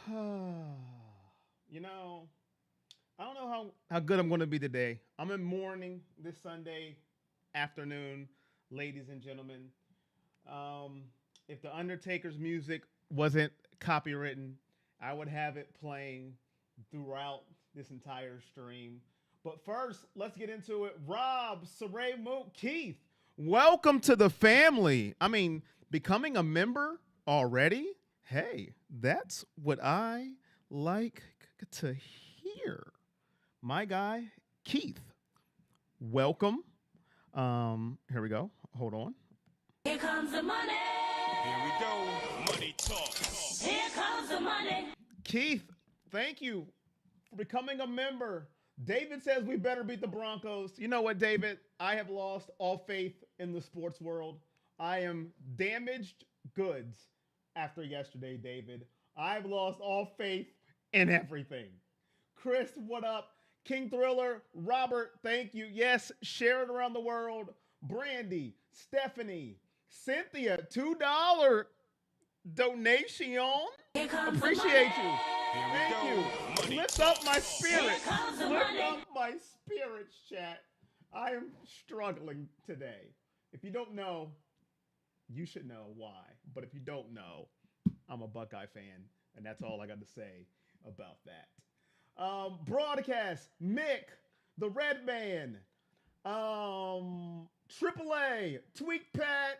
You know, I don't know how good I'm going to be today. I'm in mourning this Sunday afternoon, ladies and gentlemen. Um, if the Undertaker's music wasn't copywritten, I would have it playing throughout this entire stream. But first, let's get into it. Rob, Saray Mook, Keith, welcome to the family. I mean, becoming a member already? Hey, that's what I like to hear. My guy, Keith, welcome. Here we go. Hold on. Here comes the money. Here we go. Money talk. Here comes the money. Keith, thank you for becoming a member. David says we better beat the Broncos. You know what, David? I have lost all faith in the sports world. I am damaged goods after yesterday, David. I've lost all faith in everything. Chris, what up? King Thriller, Robert, thank you. Yes, share it around the world. Brandy, Stephanie, Cynthia, $2 donation. Here comes Appreciate the money. you. Here we Thank go. you. Money Lift talk. up my spirit. Here comes the Lift money. up my spirits, chat. I am struggling today. If you don't know, you should know why. But if you don't know, I'm a Buckeye fan, and that's all I got to say about that. Broadcast, Mick, the Red Man, AAA, Tweak Pat,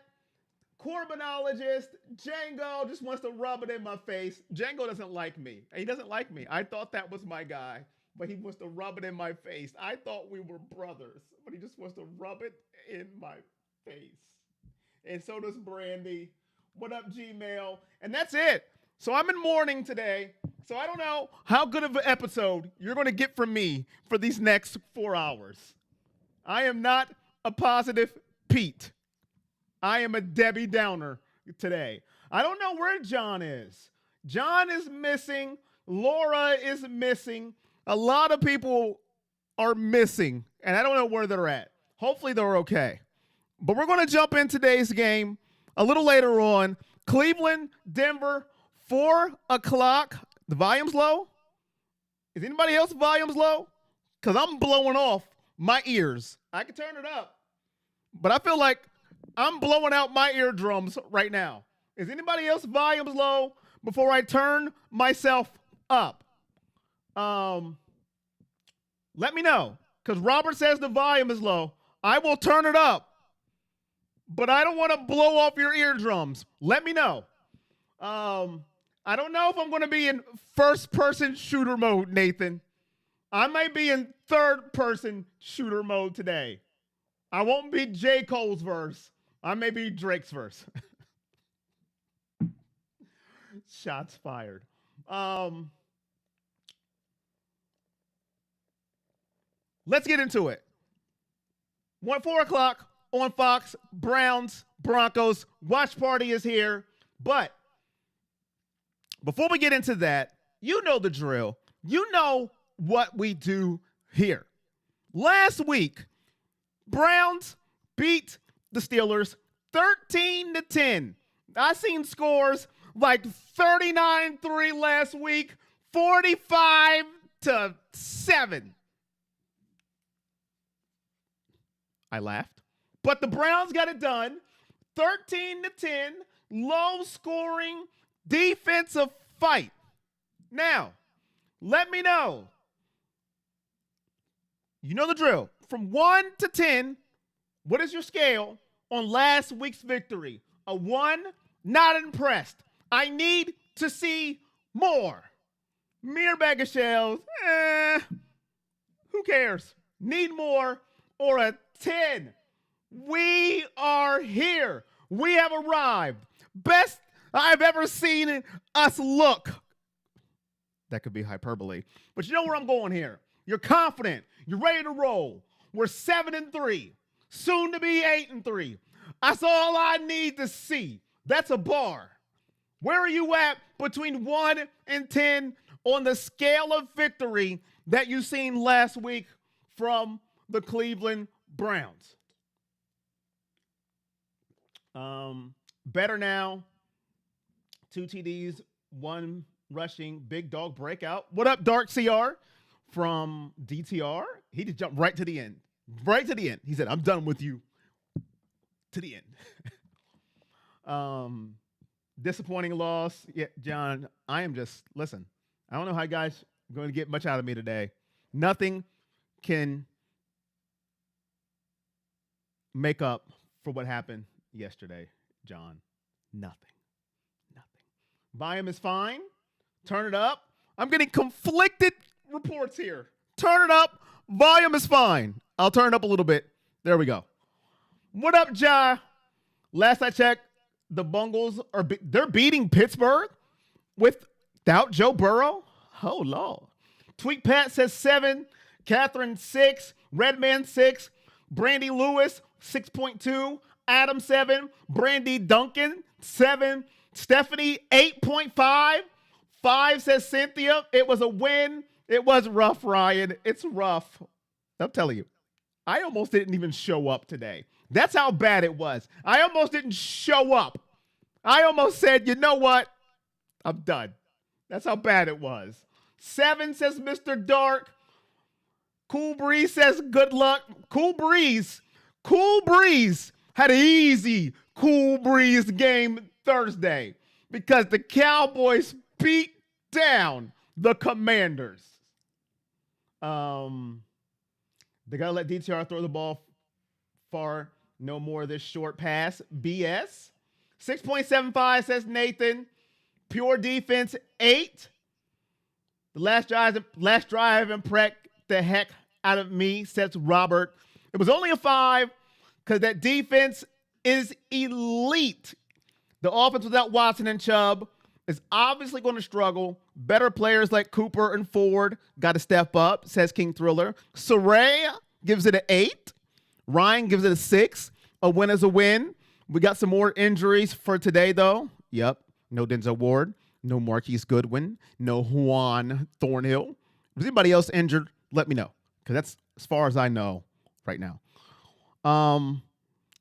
Corbinologist, Django just wants to rub it in my face. Django doesn't like me. He doesn't like me. I thought that was my guy, but he wants to rub it in my face. I thought we were brothers, but he just wants to rub it in my face. And so does Brandy. What up, Gmail? And that's it. So I'm in mourning today. So I don't know how good of an episode you're going to get from me for these next 4 hours. I am not a positive Pete. I am a Debbie Downer today. I don't know where John is. John is missing. Laura is missing. A lot of people are missing, and I don't know where they're at. Hopefully they're okay. But we're going to jump in today's game a little later on. Cleveland, Denver, 4 o'clock. The volume's low? Is anybody else volume's low? Because I'm blowing off my ears. I can turn it up, but I feel like I'm blowing out my eardrums right now. Is anybody else volume's low before I turn myself up? Let me know, because Robert says the volume is low. I will turn it up, but I don't want to blow off your eardrums. Let me know. I don't know if I'm going to be in first-person shooter mode, Nathan. I might be in third-person shooter mode today. I won't be J. Cole's verse. I may be Drake's verse. Shots fired. Let's get into it. 4 o'clock on Fox, Browns, Broncos. Watch party is here. But before we get into that, you know the drill. You know what we do here. Last week, Browns beat the Steelers 13-10. I seen scores like 39-3 last week, 45-7. I laughed. But the Browns got it done. 13-10, low scoring defensive fight. Now, let me know. You know the drill. From 1 to 10, what is your scale on last week's victory? A 1, not impressed. I need to see more. Mere bag of shells, who cares? Need more, or a 10. We are here. We have arrived. Best I've ever seen us look. That could be hyperbole. But you know where I'm going here. You're confident. You're ready to roll. We're 7-3. Soon to be 8-3. That's all I need to see. That's a bar. Where are you at between 1 and 10 on the scale of victory that you seen last week from the Cleveland Browns? Better now. 2 TDs, 1 rushing, big dog breakout. What up, Dark CR from DTR? He just jumped right to the end. Right to the end. He said, I'm done with you. To the end. Disappointing loss. Yeah, John, I am just, listen, I don't know how you guys are going to get much out of me today. Nothing can make up for what happened yesterday, John. Nothing. Volume is fine. Turn it up. I'm getting conflicted reports here. Turn it up. Volume is fine. I'll turn it up a little bit. There we go. What up, Ja? Last I checked, the Bungles they're beating Pittsburgh without Joe Burrow. Oh, Lord. Tweet Pat says 7. Catherine 6. Redman 6. Brandy Lewis 6.2. Adam 7. Brandy Duncan 7. Stephanie 8.5. 5 says Cynthia. It was a win. It was rough, Ryan. It's rough. I'm telling you. I almost didn't even show up today. That's how bad it was. I almost didn't show up. I almost said, you know what? I'm done. That's how bad it was. 7 says Mr. Dark. Cool Breeze says good luck. Cool Breeze had an easy Cool Breeze game Thursday because the Cowboys beat down the Commanders. They got to let DTR throw the ball far. No more of this short pass. BS. 6.75 says Nathan. Pure defense, 8. The last drive impressed the heck out of me, says Robert. It was only a 5 because that defense is elite. The offense without Watson and Chubb is obviously going to struggle. Better players like Cooper and Ford got to step up, says King Thriller. Saray gives it an 8. Ryan gives it a 6. A win is a win. We got some more injuries for today, though. Yep. No Denzel Ward. No Marquise Goodwin. No Juan Thornhill. Is anybody else injured? Let me know, because that's as far as I know right now.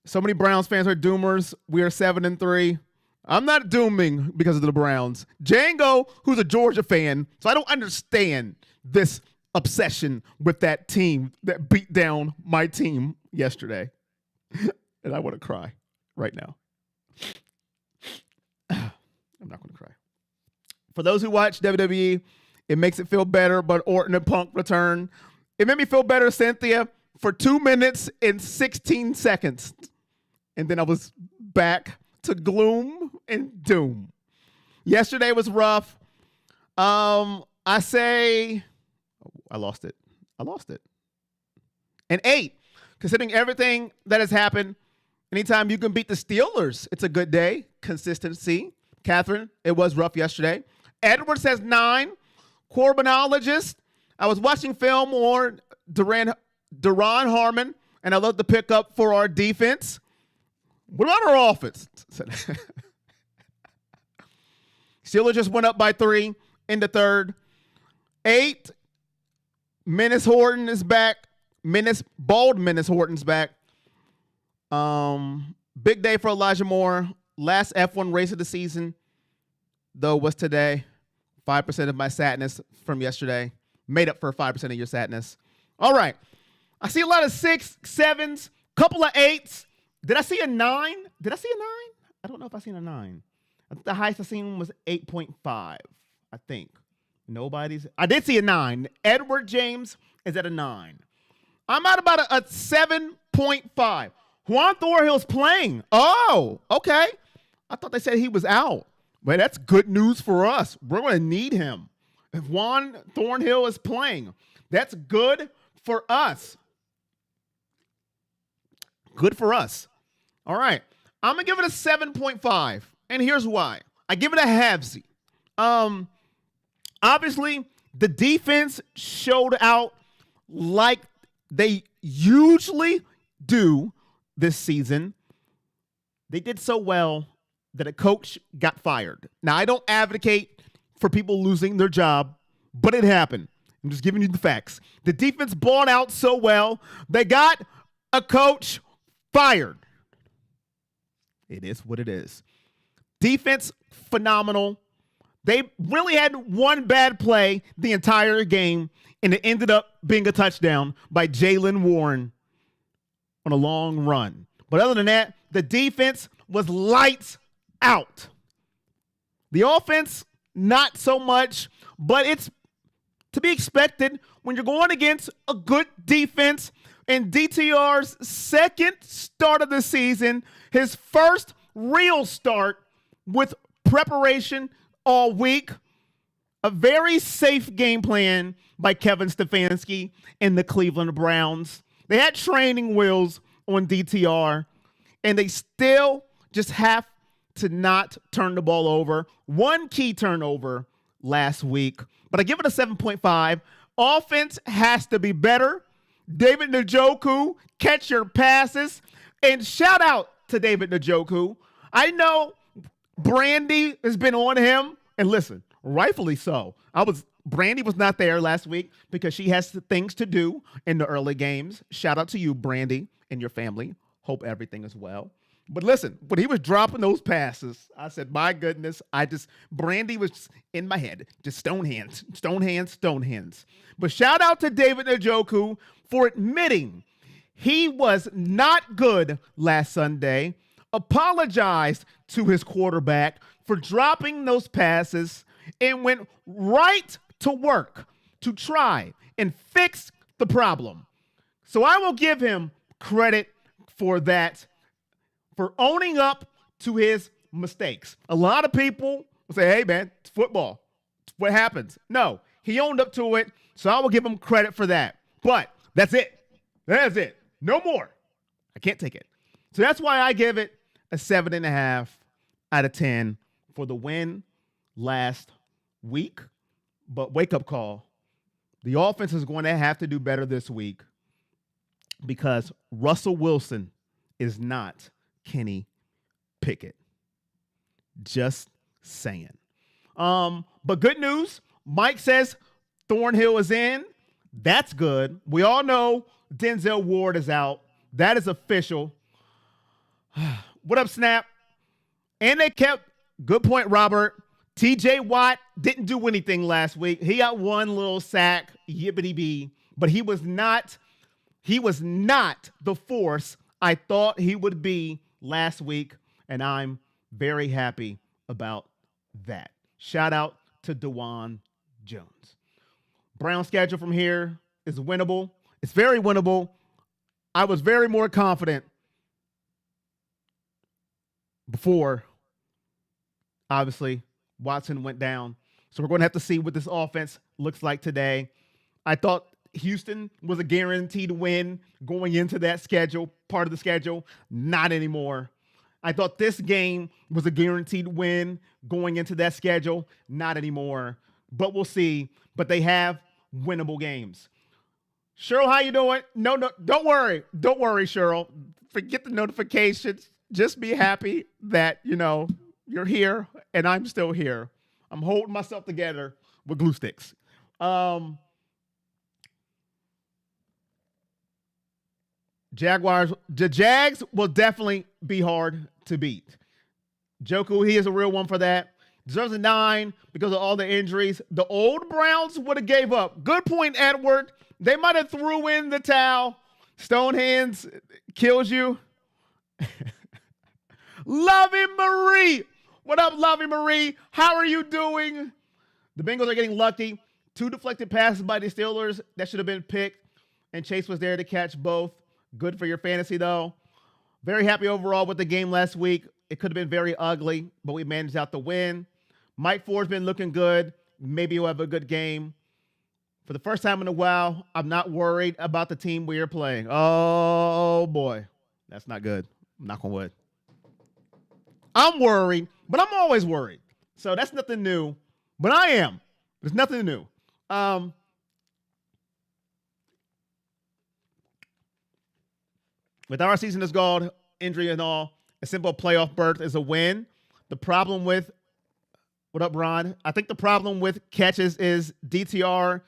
So many Browns fans are doomers. We are 7-3. I'm not dooming because of the Browns. Django, who's a Georgia fan, so I don't understand this obsession with that team that beat down my team yesterday. And I want to cry right now. I'm not going to cry. For those who watch WWE, it makes it feel better, but Orton and Punk return. It made me feel better, Cynthia, for 2 minutes and 16 seconds. And then I was back to gloom and doom. Yesterday was rough. I lost it. An 8. Considering everything that has happened, anytime you can beat the Steelers, it's a good day. Consistency. Catherine, it was rough yesterday. Edward says 9. Corbinologist, I was watching film on Duran Harmon, and I love the pickup for our defense. What about our offense? Steelers just went up by 3 in the third. 8. Menace Horton is back. Bald Menace Horton's back. Big day for Elijah Moore. Last F1 race of the season, though, was today. 5% of my sadness from yesterday. Made up for 5% of your sadness. All right. I see a lot of 6, 7s, couple of 8s. Did I see a 9? I don't know if I seen a 9. I think the highest I seen was 8.5, I think. I did see a 9. Edward James is at a 9. I'm at about a 7.5. Juan Thornhill's playing. Oh, okay. I thought they said he was out. But that's good news for us. We're going to need him. If Juan Thornhill is playing, that's good for us. Good for us. All right. I'm going to give it a 7.5. And here's why. I give it a halvesy. Obviously, the defense showed out like they usually do this season. They did so well that a coach got fired. Now, I don't advocate for people losing their job, but it happened. I'm just giving you the facts. The defense balled out so well, they got a coach fired. It is what it is. Defense, phenomenal. They really had one bad play the entire game, and it ended up being a touchdown by Jaylen Warren on a long run. But other than that, the defense was lights out. The offense, not so much, but it's to be expected when you're going against a good defense. In DTR's second start of the season, his first real start with preparation all week, a very safe game plan by Kevin Stefanski and the Cleveland Browns. They had training wheels on DTR, and they still just have to not turn the ball over. One key turnover last week, but I give it a 7.5. Offense has to be better. David Njoku, catch your passes. And shout out to David Njoku. I know Brandy has been on him, and listen, rightfully so. Brandy was not there last week because she has things to do in the early games. Shout out to you, Brandy, and your family. Hope everything is well. But listen, when he was dropping those passes, I said, my goodness, Brandy was in my head. Just stone hands. But shout out to David Njoku for admitting he was not good last Sunday, apologized to his quarterback for dropping those passes, and went right to work to try and fix the problem. So I will give him credit for that, for owning up to his mistakes. A lot of people will say, hey, man, it's football. It's what happens. No, he owned up to it, so I will give him credit for that. But that's it. That's it. No more. I can't take it. So that's why I give it a 7.5 out of 10 for the win last week. But wake-up call. The offense is going to have to do better this week because Russell Wilson is not Kenny Pickett. Just saying. But good news. Mike says Thornhill is in. That's good. We all know Denzel Ward is out. That is official. What up, Snap? And they kept, good point, Robert. TJ Watt didn't do anything last week. He got one little sack, yippity-bee, but he was not the force I thought he would be last week, and I'm very happy about that. Shout out to DeJuan Jones. Brown schedule from here is winnable. It's very winnable. I was very more confident before, obviously, Watson went down. So we're going to have to see what this offense looks like today. I thought Houston was a guaranteed win going into that schedule, part of the schedule. Not anymore. I thought this game was a guaranteed win going into that schedule. Not anymore. But we'll see. But they have winnable games. Cheryl, how you doing? No, don't worry. Don't worry, Cheryl. Forget the notifications. Just be happy that, you're here and I'm still here. I'm holding myself together with glue sticks. The Jags will definitely be hard to beat. Joku, he is a real one for that. Deserves a 9 because of all the injuries. The old Browns would have gave up. Good point, Edward. They might have threw in the towel. Stone hands kills you. Lovey Marie. What up, Lovey Marie? How are you doing? The Bengals are getting lucky. 2 deflected passes by the Steelers. That should have been picked. And Chase was there to catch both. Good for your fantasy, though. Very happy overall with the game last week. It could have been very ugly, but we managed out the win. Mike Ford's been looking good. Maybe he'll have a good game. For the first time in a while, I'm not worried about the team we are playing. Oh, boy. That's not good. Knock on wood. I'm worried, but I'm always worried. So that's nothing new. But I am. There's nothing new. With our season is gone, injury and all, a simple playoff berth is a win. The problem with, what up, Ron? I think the problem with catches is DTR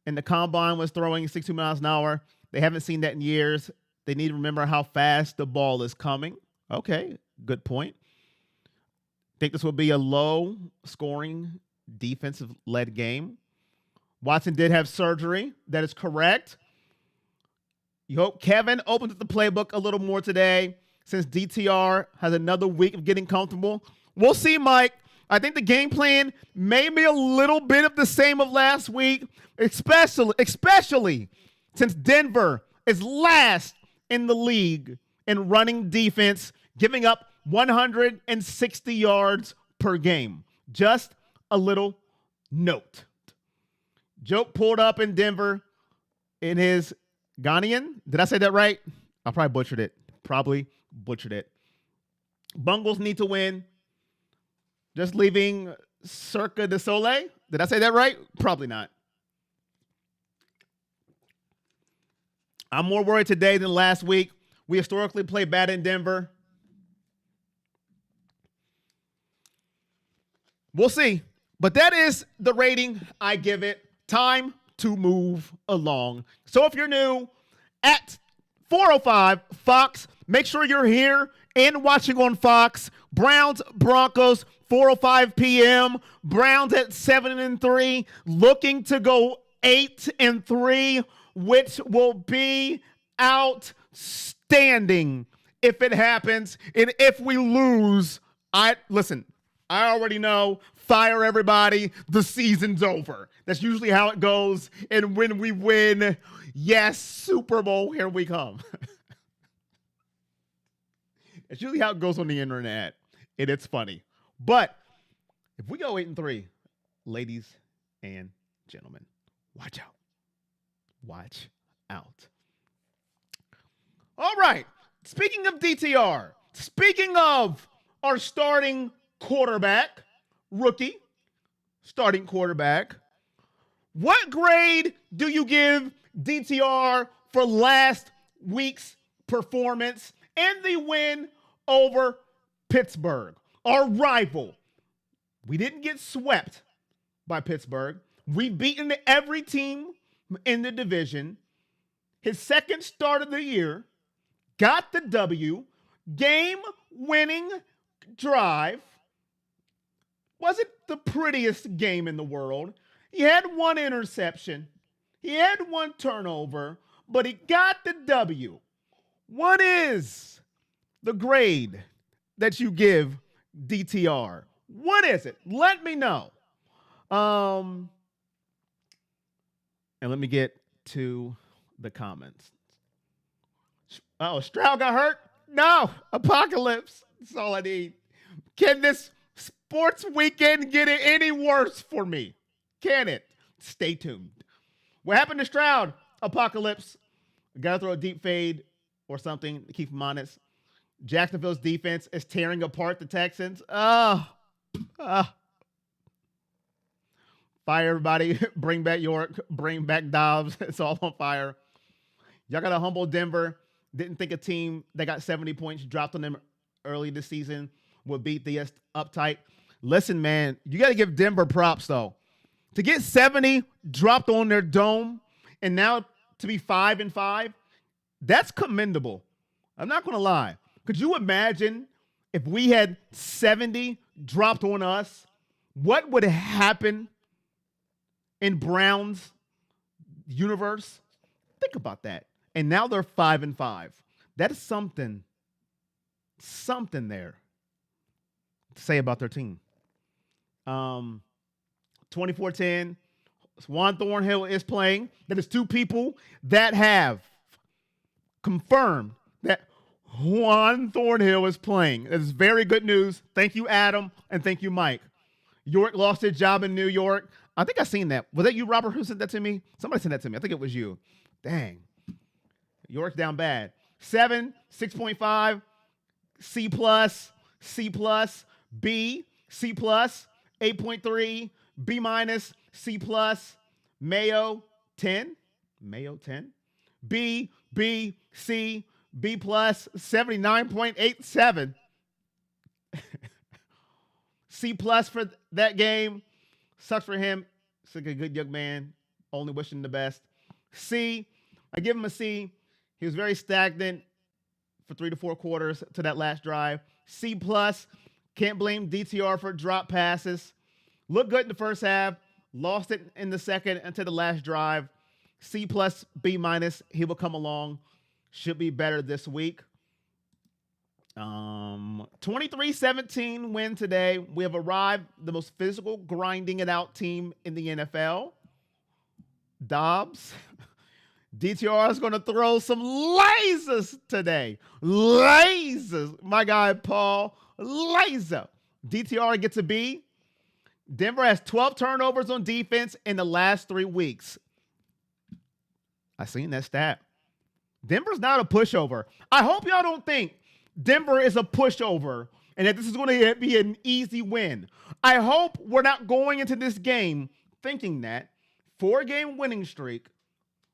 and the combine was throwing 62 miles an hour. They haven't seen that in years. They need to remember how fast the ball is coming. Okay, good point. Think this will be a low scoring defensive-led game. Watson did have surgery. That is correct. You hope Kevin opens up the playbook a little more today since DTR has another week of getting comfortable. We'll see, Mike. I think the game plan may be a little bit of the same of last week, especially since Denver is last in the league in running defense, giving up 160 yards per game. Just a little note. Joke pulled up in Denver in his Ghanaian. Did I say that right? I probably butchered it. Bungles need to win. Just leaving Cirque du Soleil. Did I say that right? Probably not. I'm more worried today than last week. We historically play bad in Denver. We'll see. But that is the rating I give it. Time to move along. So if you're new at 4:05 Fox, make sure you're here and watching on Fox. Browns, Broncos, 4:05 p.m. Browns at 7-3, looking to go 8-3, which will be outstanding if it happens. And if we lose, I already know. Fire everybody. The season's over. That's usually how it goes. And when we win, yes, Super Bowl, here we come. That's usually how it goes on the internet. And it's funny. But if we go 8-3, ladies and gentlemen, watch out. Watch out. All right. Speaking of DTR, speaking of our starting quarterback, rookie, starting quarterback, what grade do you give DTR for last week's performance and the win over Pittsburgh, our rival? We didn't get swept by Pittsburgh. We've beaten every team in the division. His second start of the year, got the W, game-winning drive. Wasn't the prettiest game in the world. He had one interception. He had one turnover, but he got the W. What is the grade that you give DTR? What is it? Let me know. And let me get to the comments. Oh, Stroud got hurt? No, Apocalypse. That's all I need. Can this sports weekend get it any worse for me? Can it? Stay tuned. What happened to Stroud? Apocalypse. Got to throw a deep fade or something to keep him honest. Jacksonville's defense is tearing apart the Texans. Fire everybody. Bring back York. Bring back Dobbs. It's all on fire. Y'all got to humble Denver. Didn't think a team that got 70 points dropped on them early this season would beat the uptight. Listen, man, you got to give Denver props, though. To get 70 dropped on their dome and now to be 5-5, that's commendable. I'm not going to lie. Could you imagine if we had 70 dropped on us? What would happen in Brown's universe? Think about that. And now they're 5-5. That is something there to say about their team. 24-10, Juan Thornhill is playing. That is two people that have confirmed that Juan Thornhill is playing. That is very good news. Thank you, Adam, and thank you, Mike. York lost his job in New York. I think I seen that. Was that you, Robert, who sent that to me? Somebody sent that to me. I think it was you. Dang. York's down bad. 7, 6.5, C+, C+, B, C+, 8.3, B-, C+, Mayo, 10. Mayo, 10. B, C, B+, 79.87. C+ for that game. Sucks for him. He's like a good young man. Only wishing the best. C, I give him a C. He was very stagnant for 3 to 4 quarters to that last drive. C+, can't blame DTR for drop passes. Looked good in the first half. Lost it in the second until the last drive. C plus, B minus. He will come along. Should be better this week. 23-17 win today. We have arrived the most physical, grinding it out team in the NFL. Dobbs. DTR is going to throw some lasers today. Lasers. My guy, Paul. Laser. DTR gets a B. Denver has 12 turnovers on defense in the last 3 weeks. I seen that stat. Denver's not a pushover. I hope y'all don't think Denver is a pushover and that this is going to be an easy win. I hope we're not going into this game thinking that 4-game winning streak.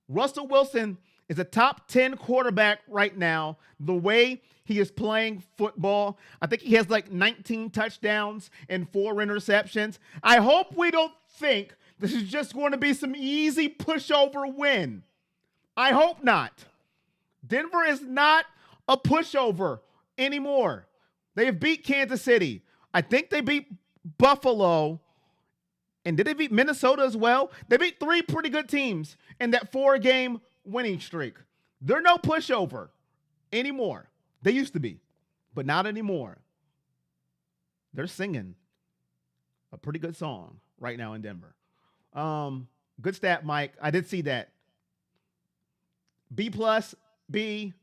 Russell Wilson is a top 10 quarterback right now. The way he is playing football, I think he has like 19 touchdowns and 4 interceptions. I hope we don't think this is just going to be some easy pushover win. I hope not. Denver is not a pushover anymore. They have beat Kansas City. I think they beat Buffalo. And did they beat Minnesota as well? They beat 3 pretty good teams in that 4-game winning streak. They're no pushover anymore. They used to be, but not anymore. They're singing a pretty good song right now in Denver. Good stat, Mike. I did see that. B plus, B,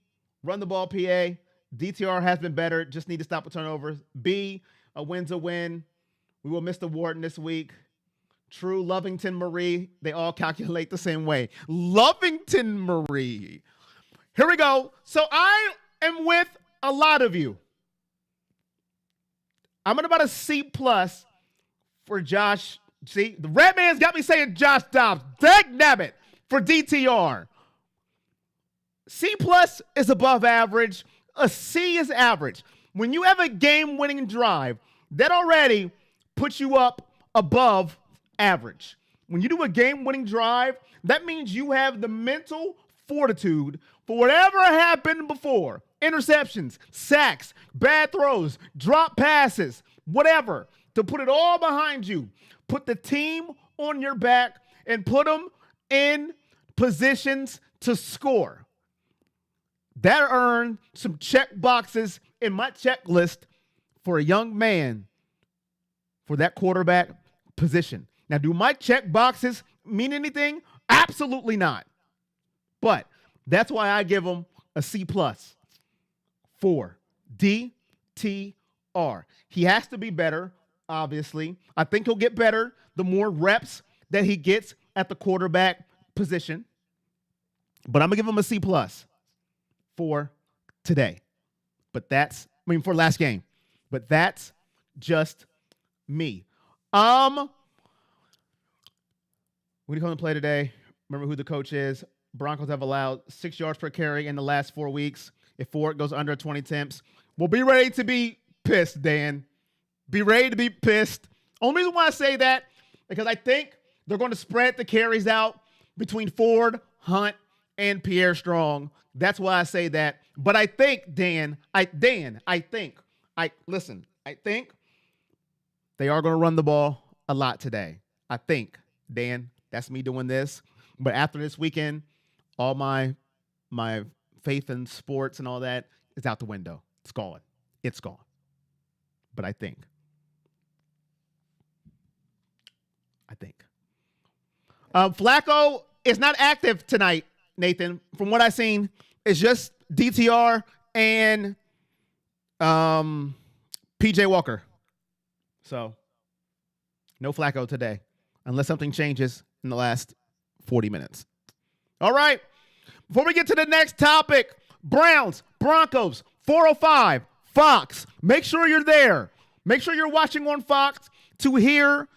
run the ball, PA. DTR has been better. Just need to stop the turnovers. B, a win's a win. We will miss the Warden this week. True, Lovington Marie. They all calculate the same way. Lovington Marie. Here we go. So I am with a lot of you. I'm at about a C plus for Josh. See, the red man's got me saying Josh Dobbs. Dagnabbit for DTR. C plus is above average. A C is average. When you have a game-winning drive, that already puts you up above average. When you do a game-winning drive, that means you have the mental fortitude for whatever happened before. Interceptions, sacks, bad throws, drop passes, whatever. To put it all behind you. Put the team on your back and put them in positions to score. That earned some check boxes in my checklist for a young man for that quarterback position. Now, do my check boxes mean anything? Absolutely not. But that's why I give him a C plus for DTR. He has to be better, obviously. I think he'll get better the more reps that he gets at the quarterback position. But I'm going to give him a C plus for today. For last game. But that's just me. What do you call him play today? Remember who the coach is. Broncos have allowed 6 yards per carry in the last 4 weeks. If Ford goes under 20 attempts, we'll be ready to be pissed, Dan. Be ready to be pissed. Only reason why I say that, because I think they're going to spread the carries out between Ford, Hunt, and Pierre Strong. That's why I say that. But I think, I think they are going to run the ball a lot today. I think, Dan, that's me doing this. But after this weekend, all my faith in sports and all that is out the window. It's gone. It's gone. But I think. Flacco is not active tonight, Nathan. From what I've seen, it's just DTR and PJ Walker. So, no Flacco today, unless something changes in the last 40 minutes. All right. Before we get to the next topic, Browns, Broncos, 405, Fox. Make sure you're there. Make sure you're watching on Fox to hear,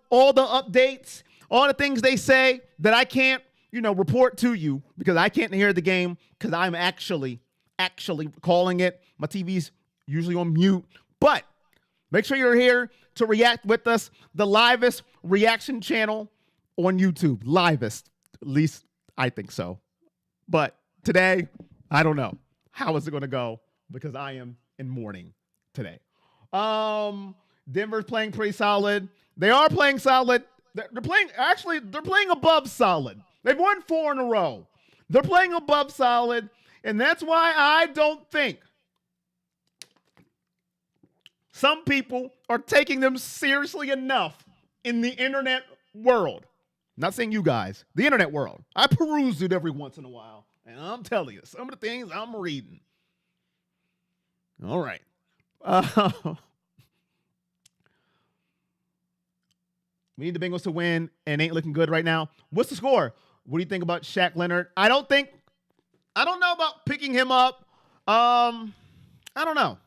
all the updates, all the things they say that I can't, report to you because I can't hear the game because I'm actually calling it. My TV's usually on mute. But make sure you're here to react with us. The livest reaction channel on YouTube. Livest. At least I think so. But today, I don't know. How is it going to go? Because I am in mourning today. Denver's playing pretty solid. They are playing solid. They're playing above solid. They've won 4 in a row. They're playing above solid, and that's why I don't think some people are taking them seriously enough in the internet world. Not saying you guys, the internet world. I peruse it every once in a while, and I'm telling you, some of the things I'm reading. All right. We need the Bengals to win, and ain't looking good right now. What's the score? What do you think about Shaq Leonard? I don't know about picking him up. I don't know.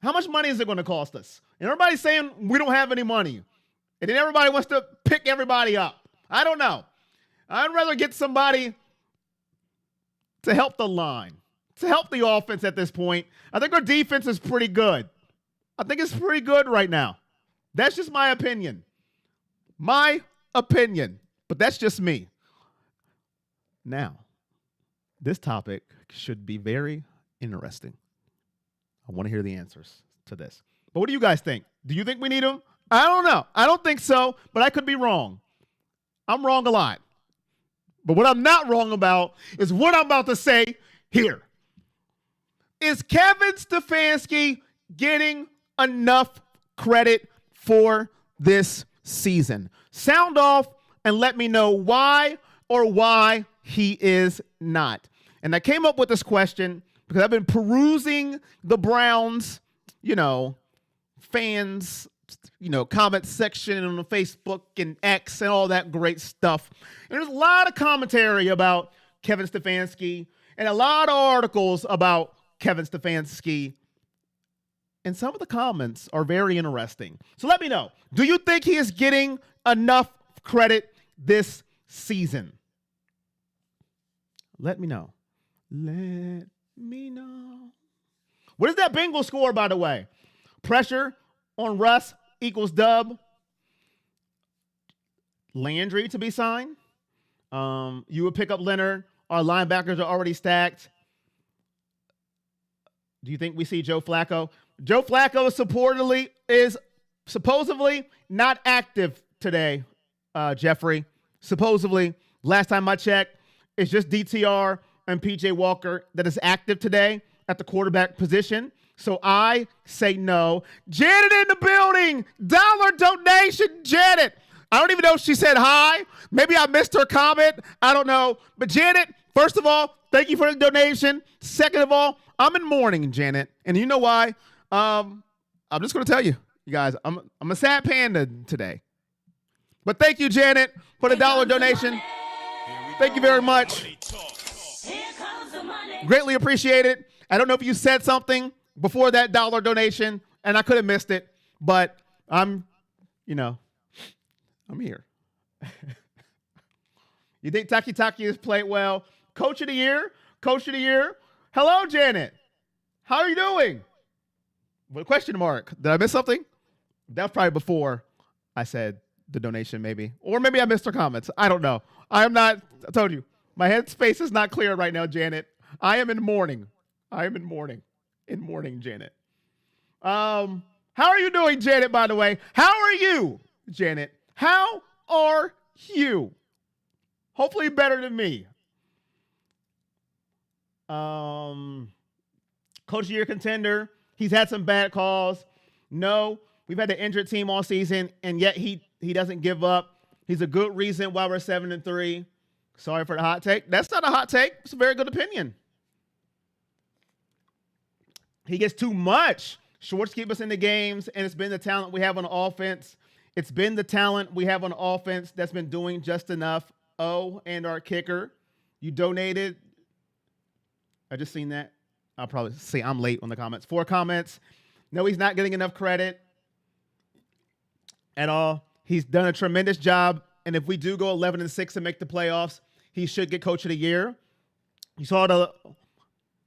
How much money is it going to cost us? And everybody's saying we don't have any money. And then everybody wants to pick everybody up. I don't know. I'd rather get somebody to help the line, to help the offense at this point. I think our defense is pretty good. I think it's pretty good right now. That's just my opinion. My opinion. But that's just me. Now, this topic should be very interesting. I want to hear the answers to this. But what do you guys think? Do you think we need them? I don't know. I don't think so, but I could be wrong. I'm wrong a lot. But what I'm not wrong about is what I'm about to say here. Is Kevin Stefanski getting enough credit for this season? Sound off and let me know why he is not. And I came up with this question because I've been perusing the Browns, fans, comment section on the Facebook and X and all that great stuff. And there's a lot of commentary about Kevin Stefanski and a lot of articles about Kevin Stefanski. And some of the comments are very interesting. So let me know. Do you think he is getting enough credit this season? Let me know. Let me know. What is that Bengals score, by the way? Pressure on Russ equals dub. Landry to be signed. You would pick up Leonard. Our linebackers are already stacked. Do you think we see Joe Flacco? Joe Flacco is supposedly not active today, Jeffrey. Supposedly, last time I checked, it's just DTR and PJ Walker that is active today at the quarterback position. So I say no. Janet in the building. $1 donation, Janet. I don't even know if she said hi. Maybe I missed her comment. I don't know. But Janet, first of all, thank you for the donation. Second of all, I'm in mourning, Janet. And you know why? I'm just going to tell you, you guys, I'm a sad panda today. But thank you, Janet, for the $1 donation. Thank you very much. Here comes the money. Greatly appreciate it. I don't know if you said something before that $1 donation, and I could have missed it, but I'm here. You think Taki has played well? Coach of the year? Hello, Janet. How are you doing? What question mark? Did I miss something? That was probably before I said the donation, maybe. Or maybe I missed her comments. I don't know. I told you, my headspace is not clear right now, Janet. I am in mourning. In mourning, Janet. How are you doing, Janet, by the way? How are you, Janet? How are you? Hopefully better than me. Coach of the year contender. He's had some bad calls. No, we've had the injured team all season, and yet he doesn't give up. He's a good reason why we're 7-3. Sorry for the hot take. That's not a hot take. It's a very good opinion. He gets too much. Shorts keep us in the games, and it's been the talent we have on offense. That's been doing just enough. Oh, and our kicker. You donated. I just seen that. I'll probably say I'm late on the comments. 4 comments. No, he's not getting enough credit at all. He's done a tremendous job, and if we do go 11-6 and make the playoffs, he should get Coach of the Year. You saw the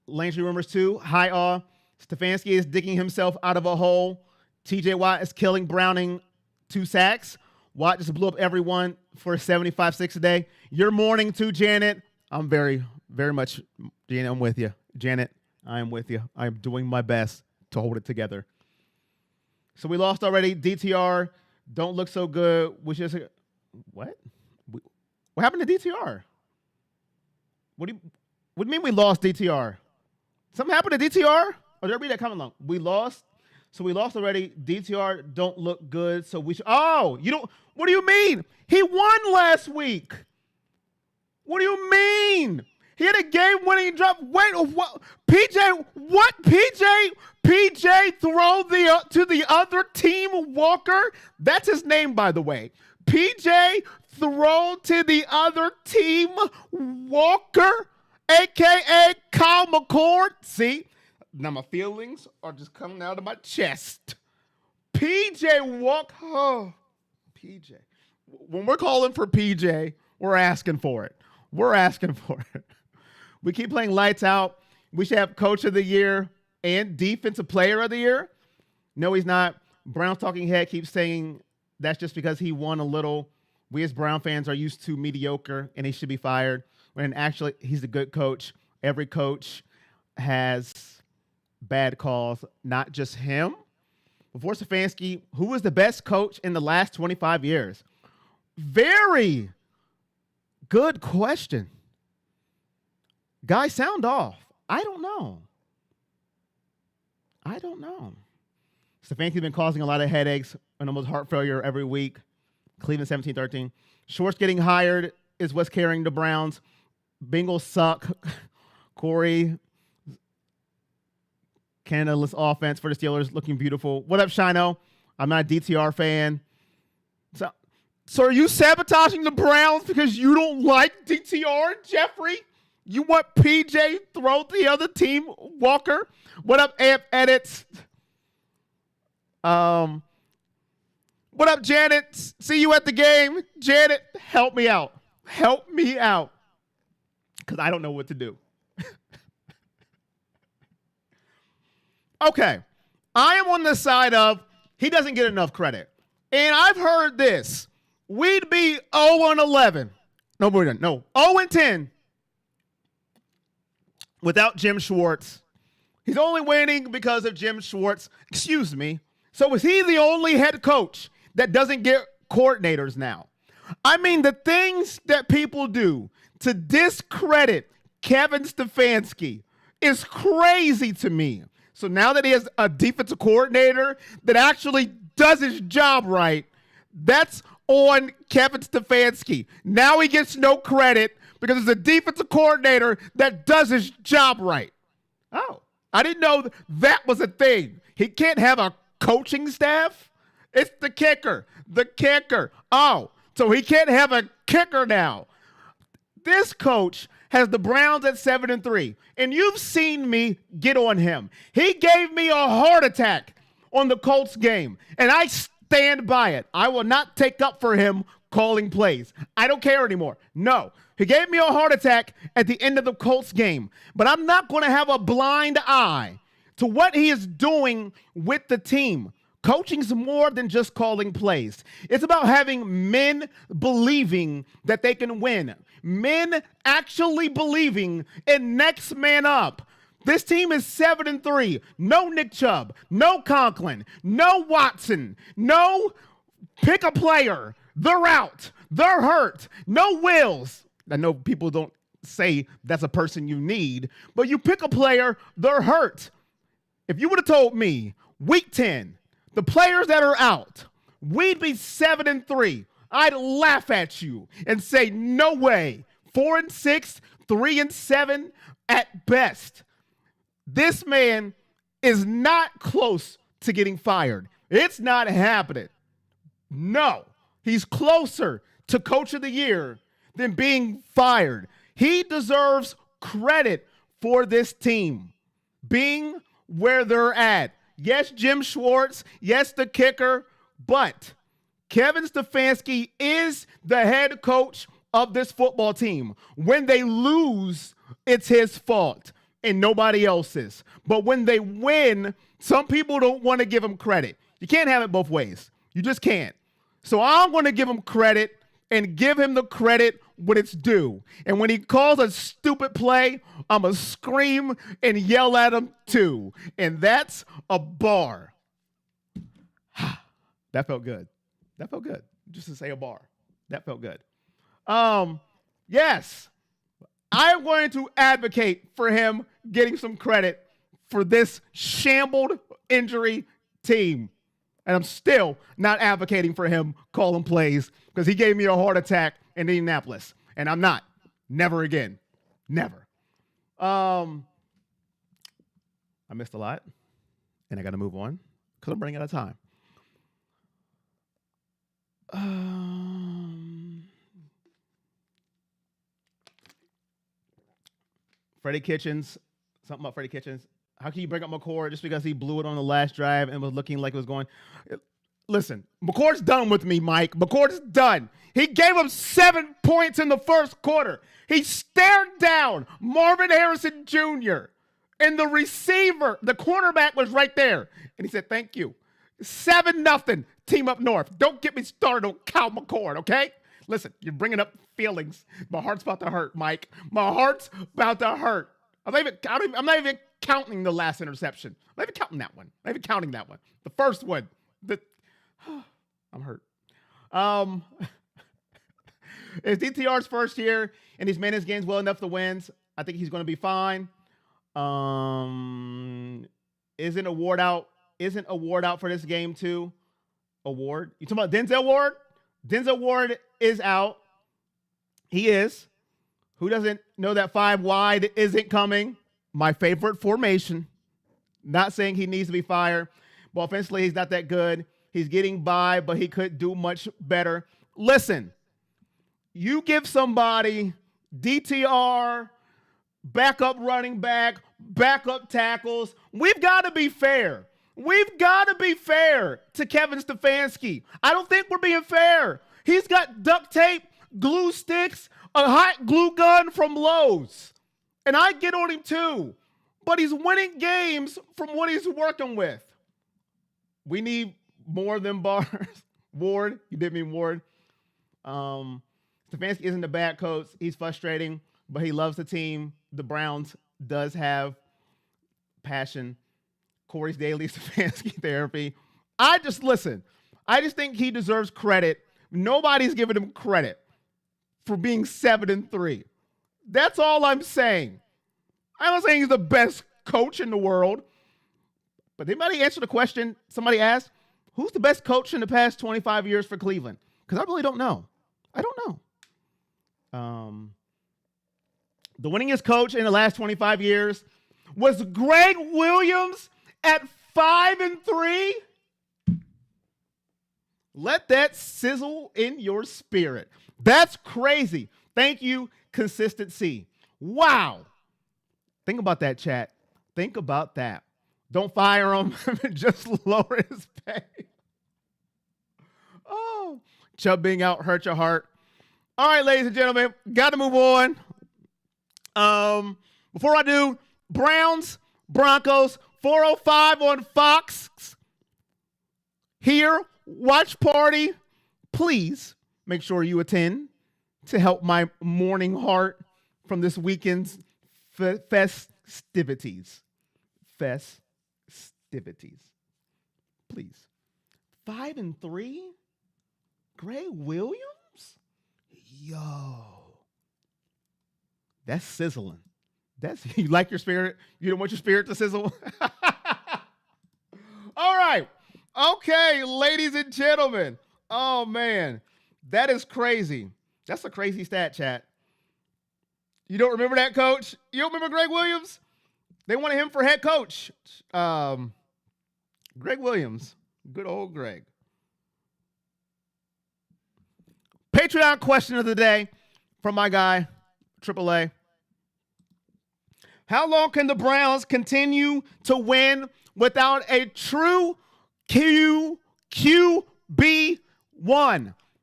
Landry rumors too. Hi, Stefanski is digging himself out of a hole. TJ Watt is killing Browning 2 sacks. Watt just blew up everyone for 75-6 a day. You're mourning too, Janet. I'm very, very much, Janet, I'm with you. Janet, I am with you. I am doing my best to hold it together. So we lost already. DTR don't look so good. We just what? What happened to DTR? What do you mean we lost DTR? Something happened to DTR? Oh, did I read that comment along? We lost. So we lost already. DTR don't look good. So we should. Oh, you don't. What do you mean? He won last week. What do you mean? He had a game-winning drop. Wait, what? PJ, what? PJ throw to the other team, Walker? That's his name, by the way. PJ throw to the other team, Walker, a.k.a. Kyle McCord. See? Now my feelings are just coming out of my chest. PJ Walker. Oh, PJ. When we're calling for PJ, we're asking for it. We're asking for it. We keep playing lights out. We should have Coach of the Year and Defensive Player of the Year. No, he's not. Browns talking head keeps saying that's just because he won a little. We as Brown fans are used to mediocre, and he should be fired. When actually, he's a good coach. Every coach has bad calls, not just him. Before Stefanski, who was the best coach in the last 25 years? Very good question. Guys, sound off. I don't know. Stefanski's been causing a lot of headaches and almost heart failure every week. Cleveland 17-13. Schwartz getting hired is what's carrying the Browns. Bengals suck. Corey, Canada-less offense for the Steelers, looking beautiful. What up, Shino? I'm not a DTR fan. So are you sabotaging the Browns because you don't like DTR, Jeffrey? You want PJ throw the other team, Walker? What up, Amp Edits? What up, Janet? See you at the game. Janet, help me out. Help me out. Because I don't know what to do. Okay. I am on the side of he doesn't get enough credit. And I've heard this. We'd be 0-11. No, we're not. No, 0-10 without Jim Schwartz. He's only winning because of Jim Schwartz. Excuse me. So is he the only head coach that doesn't get coordinators now? I mean, the things that people do to discredit Kevin Stefanski is crazy to me. So now that he has a defensive coordinator that actually does his job right, that's on Kevin Stefanski. Now he gets no credit because it's a defensive coordinator that does his job right. Oh, I didn't know that was a thing. He can't have a coaching staff? It's the kicker. The kicker. Oh, so he can't have a kicker now. This coach has the Browns at 7-3, and you've seen me get on him. He gave me a heart attack on the Colts game, and I stand by it. I will not take up for him calling plays. I don't care anymore. No. He gave me a heart attack at the end of the Colts game, but I'm not going to have a blind eye to what he is doing with the team. Coaching's more than just calling plays. It's about having men believing that they can win. Men actually believing in next man up. This team is 7-3. No Nick Chubb, no Conklin, no Watson, no pick a player. They're out. They're hurt. No Wills. I know people don't say that's a person you need, but you pick a player, they're hurt. If you would have told me week 10, the players that are out, we'd be 7-3. I'd laugh at you and say, no way. 4-6, 3-7 at best. This man is not close to getting fired. It's not happening. No, he's closer to Coach of the Year than being fired. He deserves credit for this team being where they're at. Yes, Jim Schwartz. Yes, the kicker. But Kevin Stefanski is the head coach of this football team. When they lose, it's his fault and nobody else's. But when they win, some people don't want to give him credit. You can't have it both ways. You just can't. So I'm going to give him credit and give him the credit when it's due. And when he calls a stupid play, I'm going to scream and yell at him too. And that's a bar. That felt good. That felt good. Just to say a bar. That felt good. Yes, I'm going to advocate for him getting some credit for this shambled injury team. And I'm still not advocating for him calling plays because he gave me a heart attack in Indianapolis. And I'm not. Never again. Never. I missed a lot. And I got to move on because I'm running out of time. Freddie Kitchens. Something about Freddie Kitchens. How can you bring up McCord just because he blew it on the last drive and was looking like it was going? Listen, McCord's done with me, Mike. McCord's done. He gave him 7 points in the first quarter. He stared down Marvin Harrison Jr. and the receiver, the cornerback was right there. And he said, thank you. 7-0, team up north. Don't get me started on Cal McCord, okay? Listen, you're bringing up feelings. My heart's about to hurt, Mike. My heart's about to hurt. I'm not even counting the last interception. I'm not even counting that one. I'm not even counting that one. The first one. I'm hurt. It's DTR's first year, and he's managed games well enough to win. I think he's going to be fine. Isn't Award out for this game too? Award? You talking about Denzel Ward? Denzel Ward is out. He is. Who doesn't know that 5 wide isn't coming? My favorite formation. Not saying he needs to be fired. Well, offensively, he's not that good. He's getting by, but he could do much better. Listen, you give somebody DTR, backup running back, backup tackles. We've got to be fair. We've got to be fair to Kevin Stefanski. I don't think we're being fair. He's got duct tape, glue sticks, a hot glue gun from Lowe's. And I get on him too. But he's winning games from what he's working with. We need more than bars. Ward, you did mean Ward. Stefanski isn't a bad coach. He's frustrating, but he loves the team. The Browns does have passion. Corey's daily Stefanski therapy. I just think he deserves credit. Nobody's giving him credit for being 7-3. That's all I'm saying. I'm not saying he's the best coach in the world. But anybody answer the question somebody asked? Who's the best coach in the past 25 years for Cleveland? Because I really don't know. I don't know. The winningest coach in the last 25 years was Greg Williams at 5-3. Let that sizzle in your spirit. That's crazy. Thank you, consistency. Wow. Think about that, chat. Think about that. Don't fire him. Just lower his pay. Oh, Chubb being out hurt your heart. All right, ladies and gentlemen, got to move on. Before I do, Browns, Broncos, 4:05 on Fox. Here, watch party. Please make sure you attend to help my mourning heart from this weekend's festivities. Please. 5-3? Greg Williams? Yo. That's sizzling. You like your spirit? You don't want your spirit to sizzle? All right. Okay, ladies and gentlemen. Oh, man. That is crazy. That's a crazy stat, chat. You don't remember that, coach? You don't remember Greg Williams? They wanted him for head coach. Greg Williams. Good old Greg. Patreon question of the day from my guy, AAA. How long can the Browns continue to win without a true QB1?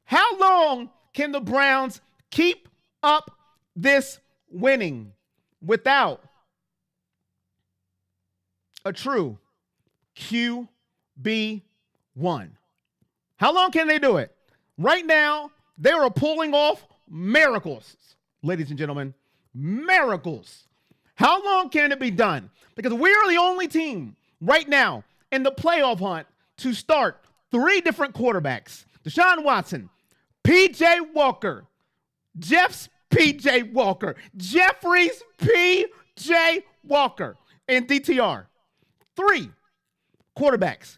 How long can the Browns keep up this winning without a true QB1? How long can they do it? Right now, they are pulling off miracles, ladies and gentlemen. Miracles. How long can it be done? Because we are the only team right now in the playoff hunt to start 3 different quarterbacks. Deshaun Watson, P.J. Walker, Jeff's P.J. Walker, Jeffrey's P.J. Walker, and DTR. 3 quarterbacks.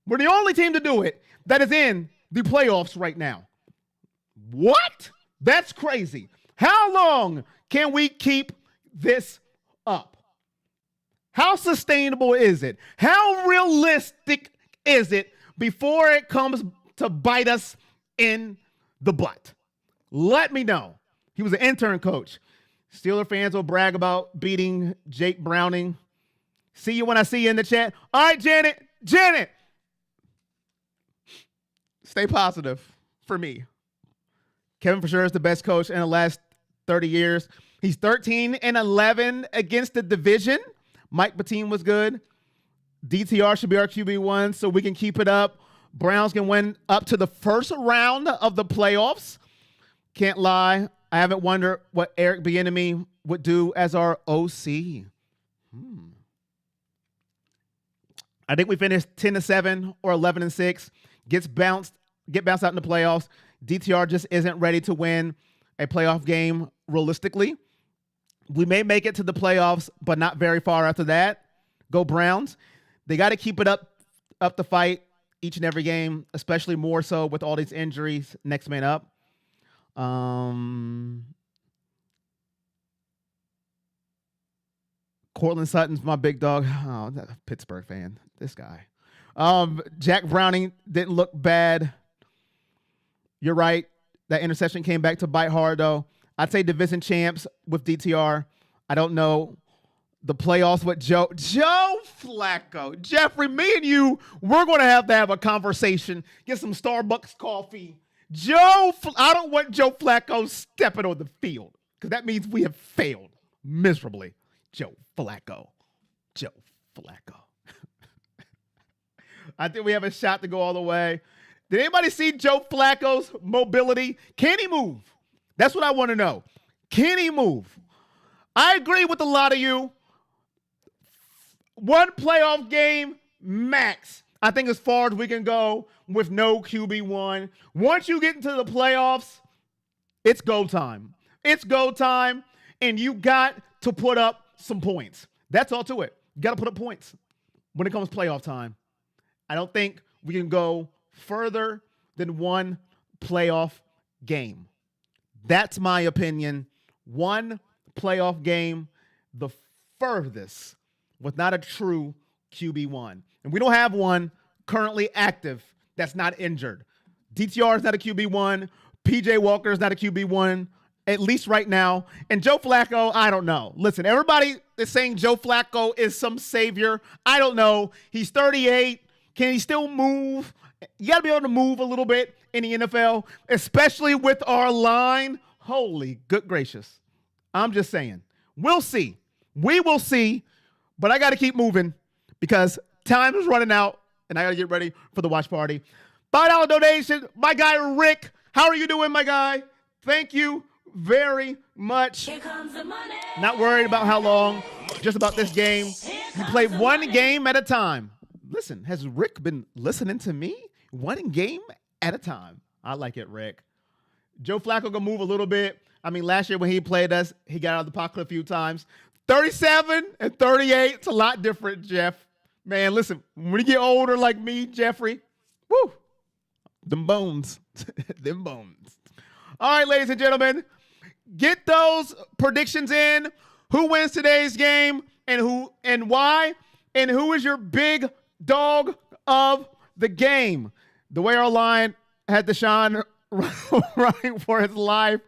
We're the only team to do it that is in the playoffs right now. What? That's crazy. How long can we keep this up? How sustainable is it? How realistic is it before it comes to bite us in the butt? Let me know. He was an intern coach. Steeler fans will brag about beating Jake Browning. See you when I see you in the chat. All right, Janet. Stay positive for me. Kevin for sure is the best coach in the last 30 years. He's 13-11 against the division. Mike Patine was good. DTR should be our QB1 so we can keep it up. Browns can win up to the first round of the playoffs. Can't lie. I haven't wondered what Eric Bieniemy would do as our OC. I think we finished 10-7 or 11-6. Get bounced out in the playoffs. DTR just isn't ready to win a playoff game realistically. We may make it to the playoffs, but not very far after that. Go Browns. They got to keep it up the fight each and every game, especially more so with all these injuries. Next man up. Cortland Sutton's my big dog. Oh, Pittsburgh fan. This guy. Jack Browning didn't look bad. You're right. That interception came back to bite hard, though. I'd say division champs with DTR. I don't know. The playoffs with Joe Flacco. Jeffrey, me and you, we're going to have a conversation. Get some Starbucks coffee. I don't want Joe Flacco stepping on the field because that means we have failed miserably. Joe Flacco. I think we have a shot to go all the way. Did anybody see Joe Flacco's mobility? Can he move? That's what I want to know. Can he move? I agree with a lot of you. 1 playoff game max. I think as far as we can go with no QB1. Once you get into the playoffs, it's go time. It's go time, and you got to put up some points. That's all to it. You got to put up points when it comes to playoff time. I don't think we can go further than 1 playoff game. That's my opinion. 1 playoff game, the furthest with not a true QB1. And we don't have one currently active that's not injured. DTR is not a QB1. PJ Walker is not a QB1, at least right now. And Joe Flacco, I don't know. Listen, everybody is saying Joe Flacco is some savior. I don't know. He's 38. Can he still move? You got to be able to move a little bit in the NFL, especially with our line. Holy good gracious. I'm just saying. We'll see. We will see. But I got to keep moving because time is running out, and I got to get ready for the watch party. $5 donation. My guy, Rick. How are you doing, my guy? Thank you very much. Here comes the money. Not worried about how long, just about this game. You play 1 game at a time. Listen, has Rick been listening to me? 1 game at a time. I like it, Rick. Joe Flacco gonna move a little bit. I mean, last year when he played us, he got out of the pocket a few times. 37 and 38, it's a lot different, Jeff. Man, listen, when you get older like me, Jeffrey, woo, them bones, them bones. All right, ladies and gentlemen, get those predictions in. Who wins today's game and who and why? And who is your big dog of the game? The way our line had Deshaun running for his life,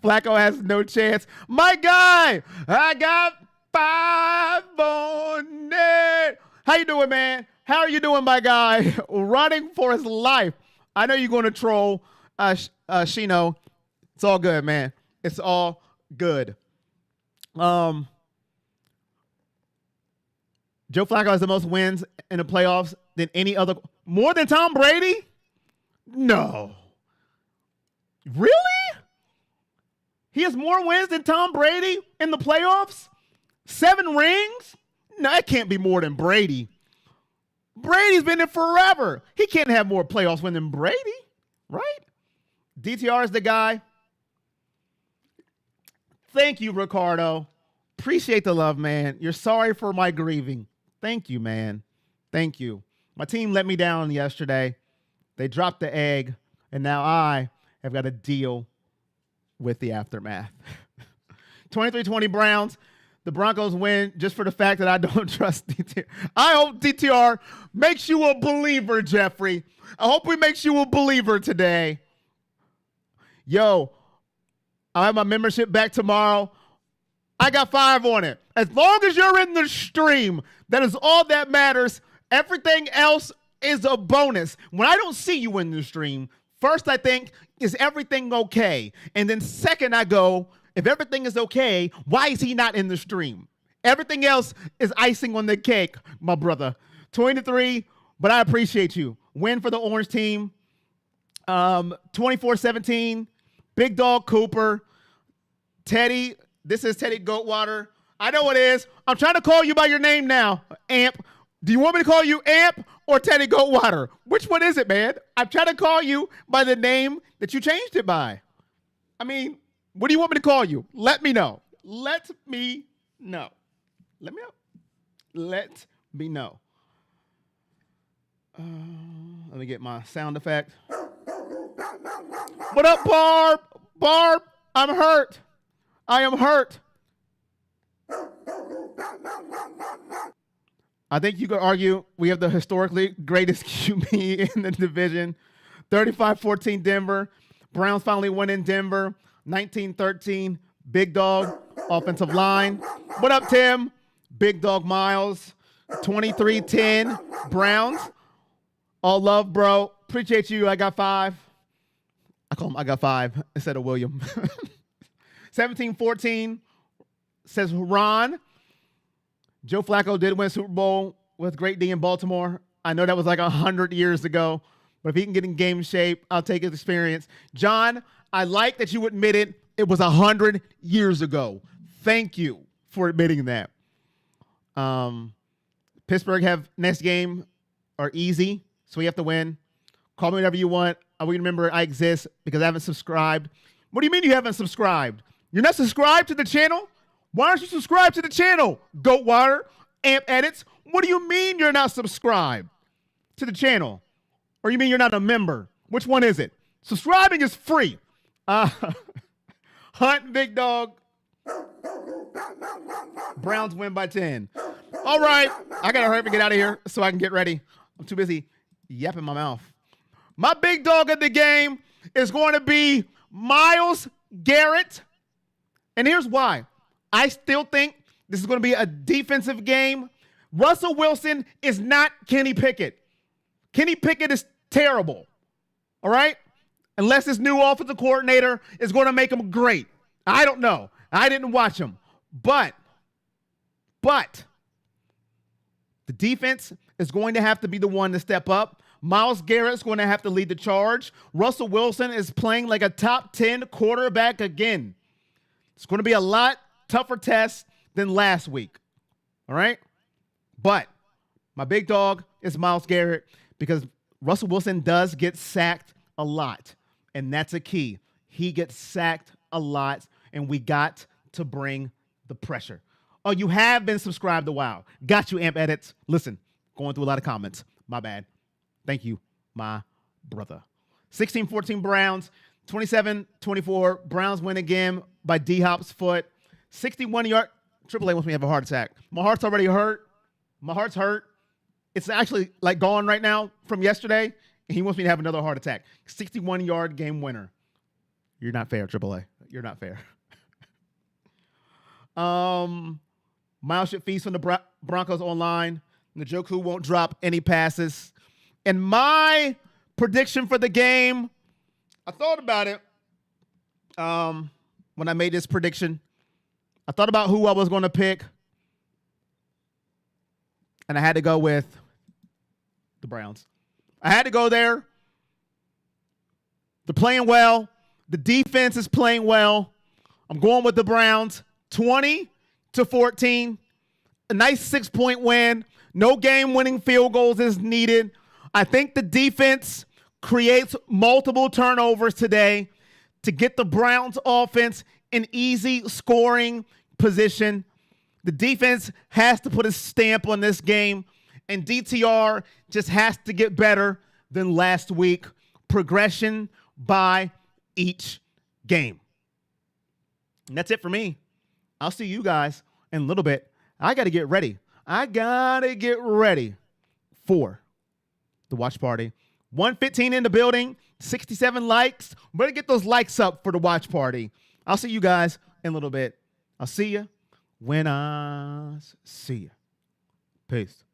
Flacco has no chance. My guy, I got 5 on it. How you doing, man? How are you doing, my guy? Running for his life. I know you're going to troll Shino. It's all good, man. It's all good. Joe Flacco has the most wins in the playoffs than any other. More than Tom Brady? No. Really? He has more wins than Tom Brady in the playoffs? 7 rings? No, that can't be more than Brady. Brady's been there forever. He can't have more playoffs win than Brady, right? DTR is the guy. Thank you, Ricardo. Appreciate the love, man. You're sorry for my grieving. Thank you, man. Thank you. My team let me down yesterday. They dropped the egg, and now I have got to deal with the aftermath. 23-20 Browns. The Broncos win just for the fact that I don't trust DTR. I hope DTR makes you a believer, Jeffrey. I hope he makes you a believer today. Yo, I have my membership back tomorrow. I got 5 on it. As long as you're in the stream, that is all that matters. Everything else is a bonus. When I don't see you in the stream, first I think, is everything okay? And then second I go, if everything is okay, why is he not in the stream? Everything else is icing on the cake, my brother. 23, but I appreciate you. Win for the Orange team. 24-17. Big Dog Cooper. Teddy. This is Teddy Goatwater. I know it is. I'm trying to call you by your name now, Amp. Do you want me to call you Amp or Teddy Goatwater? Which one is it, man? I'm trying to call you by the name that you changed it by. I mean, what do you want me to call you? Let me know. Let me know. Let me know. Let me know. Let me get my sound effect. What up, Barb? Barb, I'm hurt. I am hurt. I think you could argue we have the historically greatest QB in the division. 35-14 Denver. Browns finally won in Denver. 19-13. Big Dog offensive line. What up, Tim? Big Dog Miles. 23-10 Browns. All love, bro. Appreciate you. I got 5. I call him I got 5 instead of William. 17-14 says Ron. Joe Flacco did win Super Bowl with Great D in Baltimore. I know that was like 100 years ago, but if he can get in game shape, I'll take his experience. John, I like that you admitted it was 100 years ago. Thank you for admitting that. Pittsburgh have next game are easy, so we have to win. Call me whatever you want. I want you to remember I exist because I haven't subscribed. What do you mean you haven't subscribed? You're not subscribed to the channel? Why aren't you subscribed to the channel? Goatwater, Amp Edits. What do you mean you're not subscribed to the channel? Or you mean you're not a member? Which one is it? Subscribing is free. Hunt, Big Dog. Browns win by 10. All right. I got to hurry up and get out of here so I can get ready. I'm too busy yapping my mouth. My big dog of the game is going to be Myles Garrett. And here's why. I still think this is going to be a defensive game. Russell Wilson is not Kenny Pickett. Kenny Pickett is terrible. All right? Unless this new offensive coordinator is going to make him great. I don't know. I didn't watch him. But the defense is going to have to be the one to step up. Myles Garrett's going to have to lead the charge. Russell Wilson is playing like a top 10 quarterback again. It's going to be a lot tougher test than last week. All right? But my big dog is Myles Garrett because Russell Wilson does get sacked a lot. And that's a key. He gets sacked a lot, and we got to bring the pressure. Oh, you have been subscribed a while. Got you, Amp Edits. Listen, going through a lot of comments. My bad. Thank you, my brother. 16-14 Browns. 27-24. Browns win again by D-Hop's foot. 61-yard. Triple A wants me to have a heart attack. My heart's already hurt. My heart's hurt. It's actually like gone right now from yesterday. And he wants me to have another heart attack. 61-yard game winner. You're not fair, Triple A. You're not fair. Miles should feast from the Broncos online. Njoku won't drop any passes. And my prediction for the game, I thought about it when I made this prediction. I thought about who I was going to pick. And I had to go with the Browns. I had to go there. They're playing well. The defense is playing well. I'm going with the Browns. 20-14. A nice 6-point win. No game-winning field goals is needed. I think the defense creates multiple turnovers today to get the Browns offense in easy scoring position. The defense has to put a stamp on this game, and DTR just has to get better than last week. Progression by each game. And that's it for me. I'll see you guys in a little bit. I got to get ready. For the watch party. 115 in the building, 67 likes. Better get those likes up for the watch party. I'll see you guys in a little bit. I'll see you when I see you. Peace.